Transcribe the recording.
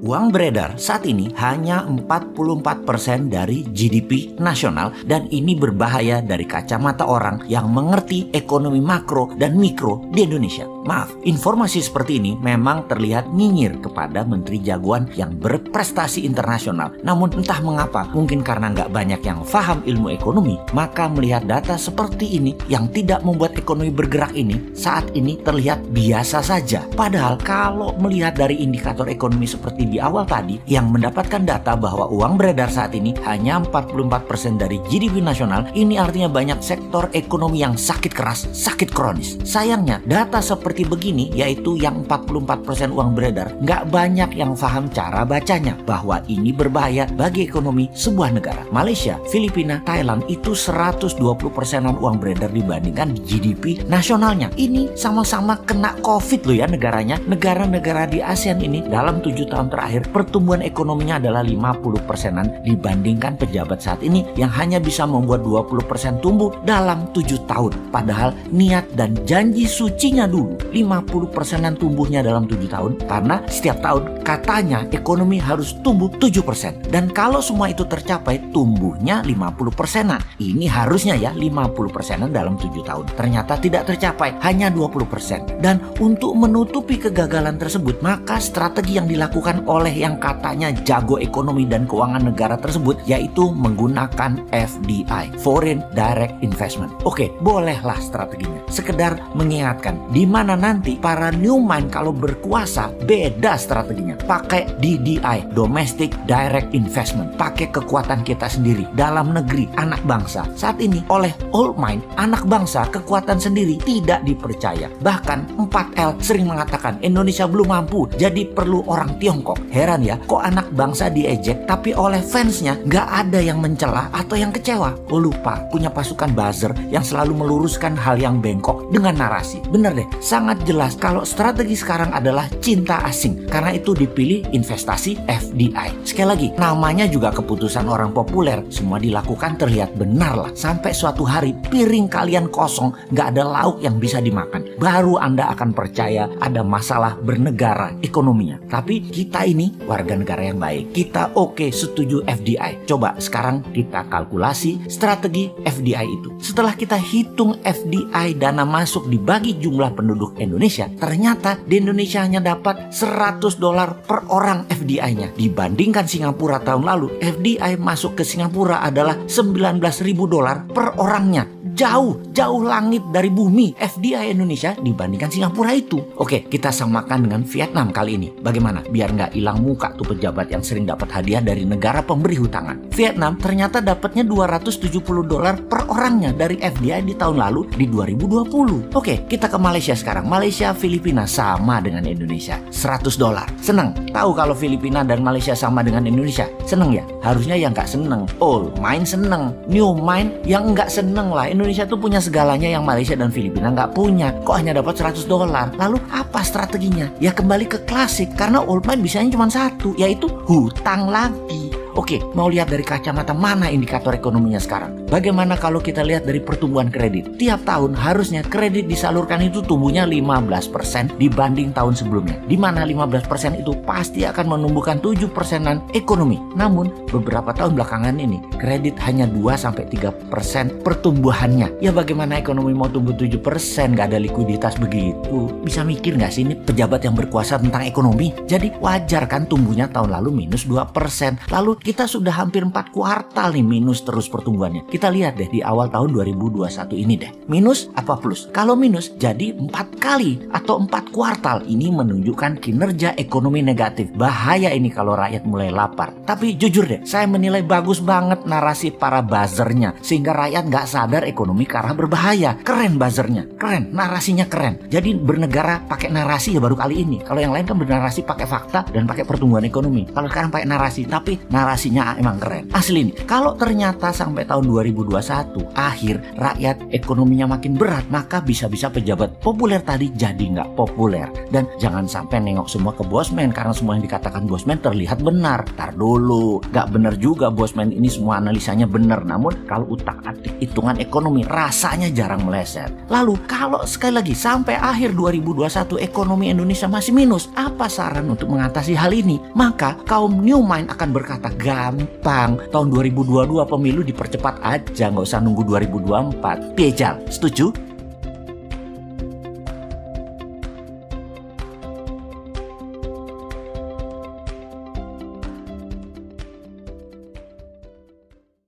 Uang beredar saat ini hanya 44% dari GDP nasional dan ini berbahaya dari kacamata orang yang mengerti ekonomi makro dan mikro di Indonesia. Maaf, informasi seperti ini memang terlihat nyinyir kepada menteri jagoan yang berprestasi internasional. Namun entah mengapa, mungkin karena nggak banyak yang paham ilmu ekonomi, maka melihat data seperti ini yang tidak membuat ekonomi bergerak ini saat ini terlihat biasa saja. Padahal kalau melihat dari indikator ekonomi seperti di awal tadi yang mendapatkan data bahwa uang beredar saat ini hanya 44% dari GDP nasional, ini artinya banyak sektor ekonomi yang sakit keras, sakit kronis. Sayangnya data seperti begini, yaitu yang 44% uang beredar, nggak banyak yang paham cara bacanya bahwa ini berbahaya bagi ekonomi sebuah negara. Malaysia, Filipina, Thailand itu 120%-an uang beredar dibandingkan GDP nasionalnya. Ini sama-sama kena COVID loh ya negaranya. Negara-negara di ASEAN ini dalam 7 tahun terakhir pertumbuhan ekonominya adalah 50%-an dibandingkan pejabat saat ini yang hanya bisa membuat 20% tumbuh dalam 7 tahun. Padahal niat dan janji sucinya dulu 50%-an tumbuhnya dalam 7 tahun karena setiap tahun katanya ekonomi harus tumbuh 7%. Dan kalau semua itu tercapai tumbuhnya 50%-an. Ini harusnya ya 50%-an dalam 7 tahun. Ternyata tidak tercapai, hanya 20%. Dan untuk menutupi kegagalan tersebut, maka strategi yang dilakukan oleh yang katanya jago ekonomi dan keuangan negara tersebut yaitu menggunakan FDI, Foreign Direct Investment. Oke, bolehlah strateginya. Sekedar mengingatkan, di mana nanti para new mind kalau berkuasa beda strateginya. Pakai DDI, Domestic Direct Investment. Pakai kekuatan kita sendiri dalam negeri, anak bangsa. Saat ini oleh old mind, anak bangsa kekuatan sendiri tidak dipercaya. Bahkan 4L sering mengatakan Indonesia belum mampu, jadi perlu orang Tiongkok. Heran ya, kok anak bangsa diejek tapi oleh fansnya nggak ada yang mencela atau yang kecewa. Oh lupa, punya pasukan buzzer yang selalu meluruskan hal yang bengkok dengan narasi. Bener deh, sangat jelas kalau strategi sekarang adalah cinta asing. Karena itu dipilih investasi FDI. Sekali lagi, namanya juga keputusan orang populer. Semua dilakukan terlihat benar lah. Sampai suatu hari piring kalian kosong, nggak ada lauk yang bisa dimakan. Baru Anda akan percaya ada masalah bernegara ekonominya. Tapi kita ini warga negara yang baik. Kita oke, setuju FDI. Coba sekarang kita kalkulasi strategi FDI itu. Setelah kita hitung FDI dana masuk dibagi jumlah penduduk Indonesia, ternyata di Indonesia hanya dapat $100 per orang FDI-nya. Dibandingkan Singapura tahun lalu, FDI masuk ke Singapura adalah $19.000 per orangnya. Jauh langit dari bumi FDI Indonesia dibandingkan Singapura itu. Oke, kita samakan dengan Vietnam kali ini. Bagaimana? Biar nggak hilang muka tuh pejabat yang sering dapat hadiah dari negara pemberi hutangan. Vietnam ternyata dapatnya $270 per orangnya dari FDI di tahun lalu di 2020. Oke, kita ke Malaysia sekarang. Malaysia, Filipina sama dengan Indonesia, $100. Seneng? Tahu kalau Filipina dan Malaysia sama dengan Indonesia? Seneng ya? Harusnya yang nggak seneng. Old mind seneng, new mind yang nggak seneng lah. Indonesia tuh punya segalanya yang Malaysia dan Filipina nggak punya. Kok hanya dapat $100? Lalu apa strateginya? Ya kembali ke klasik, karena old mind bisanya cuma satu, yaitu hutang lagi. Oke, mau lihat dari kacamata mana indikator ekonominya sekarang? Bagaimana kalau kita lihat dari pertumbuhan kredit? Tiap tahun harusnya kredit disalurkan itu tumbuhnya 15% dibanding tahun sebelumnya. Di mana 15% itu pasti akan menumbuhkan 7%-an ekonomi. Namun, beberapa tahun belakangan ini, kredit hanya 2-3% pertumbuhannya. Ya bagaimana ekonomi mau tumbuh 7%? Nggak ada likuiditas begitu. Bisa mikir nggak sih ini pejabat yang berkuasa tentang ekonomi? Jadi wajar kan tumbuhnya tahun lalu minus 2%. Lalu kita sudah hampir 4 kuartal nih minus terus pertumbuhannya. Kita lihat deh di awal tahun 2021 ini deh. Minus apa plus? Kalau minus jadi 4 kali atau 4 kuartal. Ini menunjukkan kinerja ekonomi negatif. Bahaya ini kalau rakyat mulai lapar. Tapi jujur deh, saya menilai bagus banget narasi para buzzernya. Sehingga rakyat nggak sadar ekonomi ke arah berbahaya. Keren buzzernya, keren, narasinya keren. Jadi bernegara pakai narasi ya baru kali ini. Kalau yang lain kan bernarasi pakai fakta dan pakai pertumbuhan ekonomi. Kalau sekarang pakai narasi, tapi narasinya emang keren. Asli nih, kalau ternyata sampai tahun 2021 akhir rakyat ekonominya makin berat, maka bisa-bisa pejabat populer tadi jadi nggak populer. Dan jangan sampai nengok semua ke Bosman karena semua yang dikatakan Bosman terlihat benar. Tar dulu, nggak benar juga Bosman ini semua analisanya benar. Namun kalau utak-atik hitungan ekonomi rasanya jarang meleset. Lalu kalau sekali lagi sampai akhir 2021 ekonomi Indonesia masih minus, apa saran untuk mengatasi hal ini? Maka kaum new mind akan berkata gampang, tahun 2022 pemilu dipercepat aja, nggak usah nunggu 2024. Piejal, setuju?